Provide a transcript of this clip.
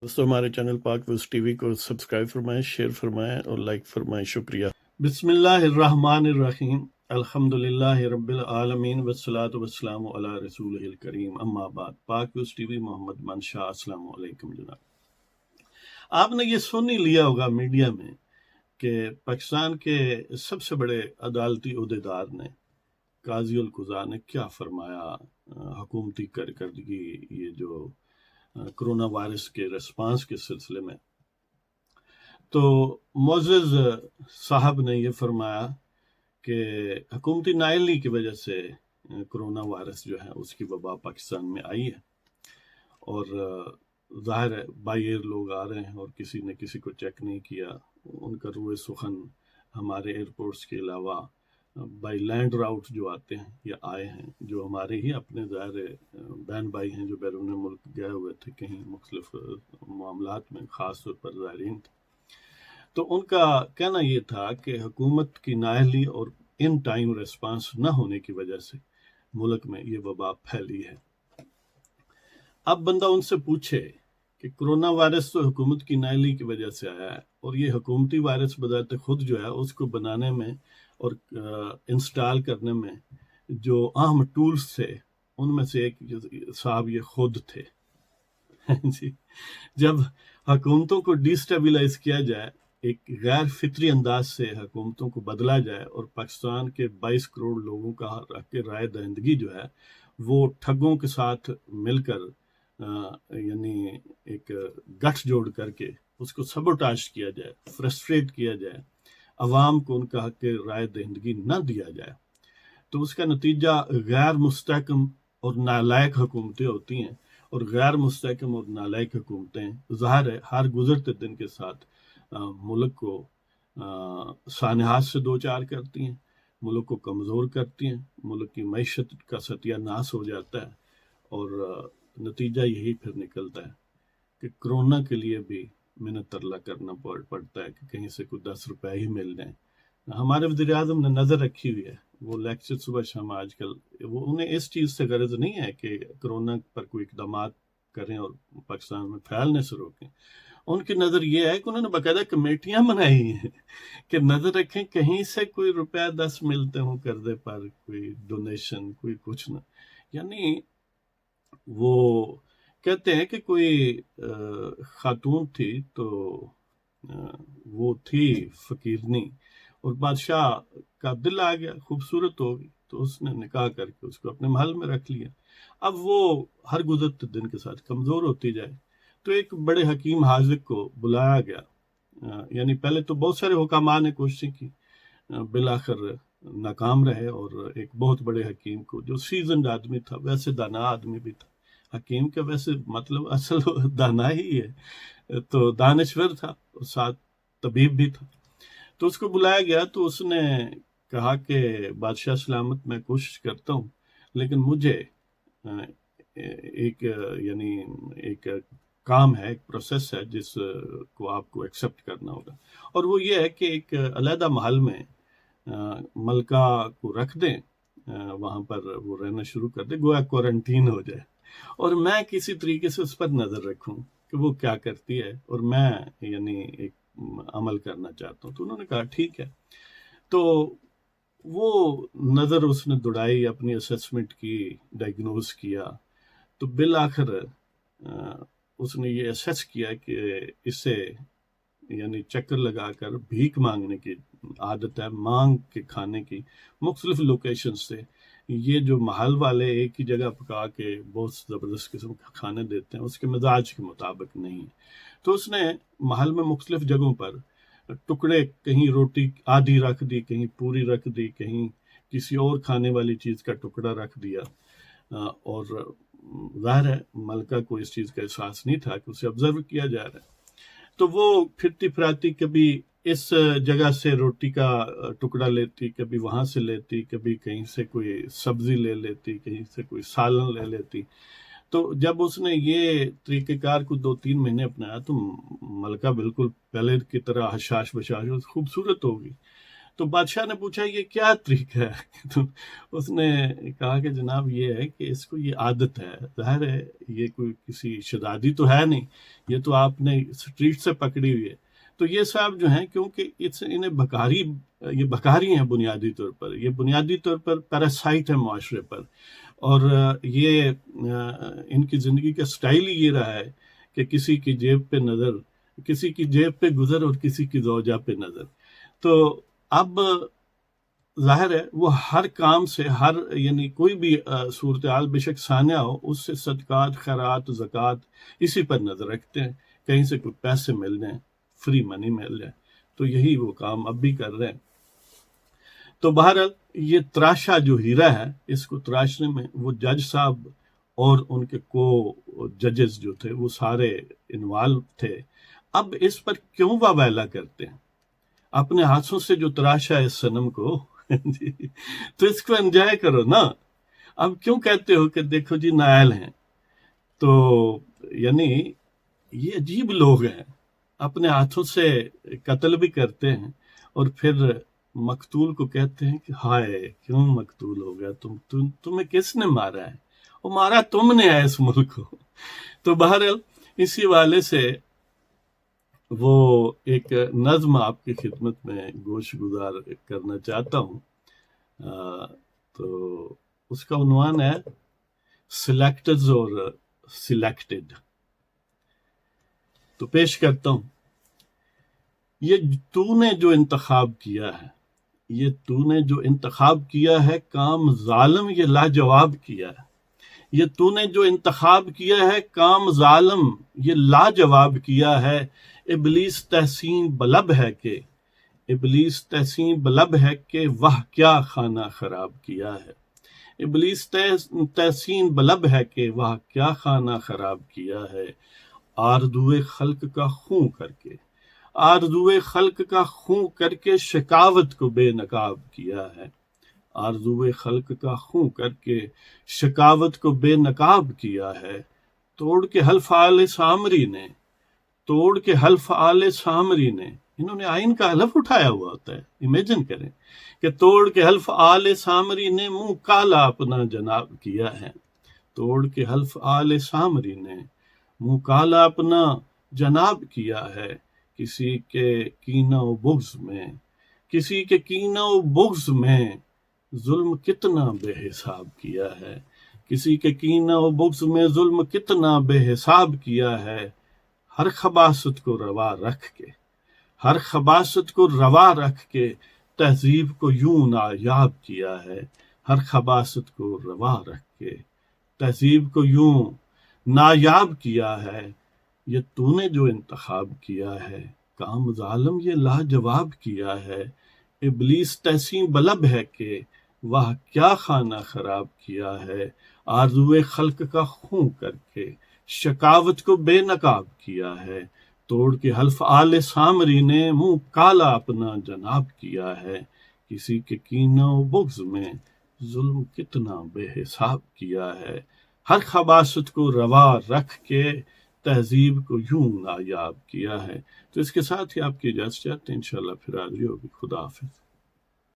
दोस्तों हमारे चैनल पाक विज़ टीवी को सब्सक्राइब फरमाएं, शेयर फरमाएं और लाइक फरमाएं। शुक्रिया। बिस्मिल्लाहिर्रहमानिर्रहीम। अल्हम्दुलिल्लाहि रब्बिल आलमीन वस्सलातु वस्सलामु अला रसूलिहिल करीम। अम्मा बाद। पाक विज़ टीवी मोहम्मद मनशा। अस्सलामु अलैकुम जनाब। आपने ये सुन ही लिया होगा मीडिया में कि पाकिस्तान के सबसे बड़े अदालती उहदेदार ने काजी उल कुज़ा ने क्या फरमाया हुकूमती कारकर्दगी ये जो कोरोना वायरस के रिस्पांस के सिलसिले में। तो मोअज़्ज़ज़ साहब ने ये फरमाया कि हुकूमती नाअहली की वजह से कोरोना वायरस जो है उसकी वबा पाकिस्तान में आई है और ज़ाहिर है बाई एयर लोग आ रहे हैं और किसी ने किसी को चेक नहीं किया। उनका रूए सुखन हमारे एयरपोर्ट्स के अलावा बाई लैंड राउट जो आते हैं या आए हैं, जो हमारे ही अपने ज़ाहिर बहन भाई हैं जो बैरून मुल्क गए हुए थे कहीं मुख्तलिफ मामलात में, ख़ास तौर पर ज़ायरीन थे। तो उनका कहना ये था कि हुकूमत की नाअहली और इन टाइम रिस्पांस न होने की वजह से मुल्क में ये वबा फैली है। अब बंदा उनसे पूछे कि कोरोना वायरस तो हुकूमत की नाअहली की वजह से आया है और ये हुकूमती वायरस बजाते खुद जो है उसको बनाने में और इंस्टॉल करने में जो अहम टूल्स थे उनमें से एक साहब ये खुद थे। जी, जब हुकूमतों को डिस्टेबलाइज किया जाए, एक गैर फितरी अंदाज से हुकूमतों को बदला जाए और पाकिस्तान के 22 करोड़ लोगों का राय दहिंदगी जो है वो ठगों के साथ मिलकर यानी एक गठजोड़ करके उसको सबोटाश किया जाए, फ्रस्ट्रेट किया जाए, अवाम को उनका हक राय दहिंदगी न दिया जाए, तो उसका नतीजा गैर मुस्तहकम और नालायक हुकूमतें होती हैं। और गैर मुस्तहकम और नालायक हुकूमतें ज़ाहिर है हर गुजरते दिन के साथ मुल्क को सानहात से दो चार करती हैं, मुल्क को कमज़ोर करती हैं, मुल्क की मईशत का सत्यानाश हो जाता है और नतीजा यही फिर निकलता है कि कोरोना के लिए भी मिन्नत तरला करना पड़ता है कि कहीं से कुछ 10 रुपए ही मिल जाएं। हमारे वज़ीर आज़म ने नज़र रखी हुई है, वो लेक्चर सुबह शाम आजकल वो उन्हें इस चीज़ से गर्ज नहीं है कि कोरोना पर कोई इकदाम करें और पाकिस्तान में फैलने से रोकें। उनकी नज़र ये है कि उन्होंने बाकायदा कमेटियां बनाई हैं कि नज़र रखें कहीं से कोई रुपया 10 मिलते हों कर्जे पर, कोई डोनेशन, कोई कुछ ना। यानी वो कहते हैं कि कोई खातून थी तो वो थी फकीरनी और बादशाह का दिल आ गया, खूबसूरत हो गई तो उसने निकाह करके उसको अपने महल में रख लिया। अब वो हर गुजरते दिन के साथ कमज़ोर होती जाए तो एक बड़े हकीम हाजिक को बुलाया गया। यानी पहले तो बहुत सारे हुकामा ने कोशिश की, बिलाखिर नाकाम रहे और एक बहुत बड़े हकीम को जो सीजनड आदमी था, वैसे दाना आदमी भी था, हकीम का वैसे मतलब असल दाना ही है, तो दानश्वर था और साथ तबीब भी था। तो उसको बुलाया गया तो उसने कहा कि बादशाह सलामत मैं कोशिश करता हूँ लेकिन मुझे एक यानी एक काम है, एक प्रोसेस है जिसको आपको एक्सेप्ट करना होगा और वो ये है कि एक अलहदा महल में मलका को रख दें, वहाँ पर वो रहना शुरू कर दे, गोया क्वारंटीन हो जाए और मैं किसी तरीके से उस पर नज़र रखूं कि वो क्या करती है और मैं यानी एक अमल करना चाहता हूँ। तो उन्होंने कहा ठीक है। तो वो नज़र उसने दौड़ाई, अपनी असेसमेंट की, डायग्नोज किया, तो बिल आखिर उसने ये असेस किया कि इसे यानी चक्कर लगाकर भीख मांगने की आदत है, मांग के खाने की मुख्तलिफ लोकेशन से। ये जो महल वाले एक ही जगह पका के बहुत ज़बरदस्त किस्म का खाने देते हैं उसके मिजाज के मुताबिक नहीं। तो उसने महल में मुख्तलिफ जगहों पर टुकड़े, कहीं रोटी आधी रख दी, कहीं पूरी रख दी, कहीं किसी और खाने वाली चीज़ का टुकड़ा रख दिया और ज़ाहिर है मलका को इस चीज़ का एहसास नहीं था कि उसे ऑब्जर्व किया जा रहा है। तो वो फिरती फिराती कभी इस जगह से रोटी का टुकड़ा लेती, कभी वहाँ से लेती, कभी कहीं से कोई सब्जी ले लेती, कहीं से कोई सालन ले लेती। तो जब उसने ये तरीक़ेकार को 2-3 महीने अपनाया तो मलका बिल्कुल पहले की तरह हशाश बशाश खूबसूरत हो गई। تو بادشاہ نے پوچھا یہ کیا طریقہ ہے؟ تو اس نے کہا کہ جناب یہ ہے کہ اس کو یہ عادت ہے، ظاہر ہے یہ کوئی کسی شدادی تو ہے نہیں، یہ تو آپ نے اسٹریٹ سے پکڑی ہوئی ہے. تو یہ صاحب جو ہیں کیونکہ انہیں یہ بکاری ہیں بنیادی طور پر، یہ بنیادی طور پر پیراسائٹ ہے معاشرے پر، اور یہ ان کی زندگی کا سٹائل ہی یہ رہا ہے کہ کسی کی جیب پہ گزر اور کسی کی زوجہ پہ نظر. تو اب ظاہر ہے وہ ہر کام سے یعنی کوئی بھی صورتحال بے شک سانحہ ہو، اس سے صدقات، خیرات، زکوٰۃ اسی پر نظر رکھتے ہیں، کہیں سے کوئی پیسے مل جائیں، فری منی مل جائے. تو یہی وہ کام اب بھی کر رہے ہیں. تو بہرحال یہ تراشا جو ہیرا ہے، اس کو تراشنے میں وہ جج صاحب اور ان کے ججز جو تھے وہ سارے انوالو تھے. اب اس پر کیوں واویلا کرتے ہیں؟ اپنے ہاتھوں سے جو تراشا ہے اس صنم کو تو اس کو انجوائے کرو نا. اب کیوں کہتے ہو کہ دیکھو جی نائل ہیں؟ تو یعنی یہ عجیب لوگ ہیں، اپنے ہاتھوں سے قتل بھی کرتے ہیں اور پھر مقتول کو کہتے ہیں کہ ہائے کیوں مقتول ہو گیا، تمہیں کس نے مارا ہے؟ وہ مارا تم نے ہے اس ملک کو. تو بہرحال اسی والے سے وہ ایک نظم آپ کی خدمت میں گوش گزار کرنا چاہتا ہوں. تو اس کا عنوان ہے سلیکٹرز اور سلیکٹڈ. تو پیش کرتا ہوں. یہ تو نے جو انتخاب کیا ہے کام ظالم یہ لاجواب کیا ہے. یہ تو نے جو انتخاب کیا ہے کام ظالم یہ لاجواب کیا ہے. ابلیس تحسین بلب ہے کہ وہ کیا خانہ خراب کیا ہے. ابلیس تحسین بلب ہے کہ وہ کیا خانہ خراب کیا ہے. آرزوئے خلق کا خون کر کے شکاوت کو بے نقاب کیا ہے. آرزوئے خلق کا خون کر کے شکاوت کو بے نقاب کیا ہے. توڑ کے حلف آل سامری نے انہوں نے آئین کا حلف اٹھایا ہوا ہوتا ہے. امیجن کریں کہ توڑ کے حلف آل سامری نے منہ کالا اپنا جناب کیا ہے. توڑ کے حلف آل سامری نے منہ کالا اپنا جناب کیا ہے. کسی کے کینہ و بغض میں ظلم کتنا بے حساب کیا ہے. کسی کے کینہ و بغض میں ظلم کتنا بے حساب کیا ہے. ہر خباثت کو روا رکھ کے تہذیب کو یوں نایاب کیا ہے. ہر خباثت کو روا رکھ کے تہذیب کو یوں نایاب کیا ہے. یہ تو نے جو انتخاب کیا ہے کام ظالم یہ لاجواب کیا ہے. ابلیس تحسین بلب ہے کہ وہ کیا خانہ خراب کیا ہے. آرزوئے خلق کا خون کر کے شکاوت کو بے نقاب کیا ہے. توڑ کے حلف آل سامری نے منہ کالا اپنا جناب کیا ہے. کسی کے کینہ و بغض میں ظلم کتنا بے حساب کیا ہے. ہر خباثت کو روا رکھ کے تہذیب کو یوں نایاب کیا ہے. تو اس کے ساتھ ہی آپ کی اجازت چاہتے ہیں، انشاءاللہ پھر حاضری ہوگی. خدا حافظ.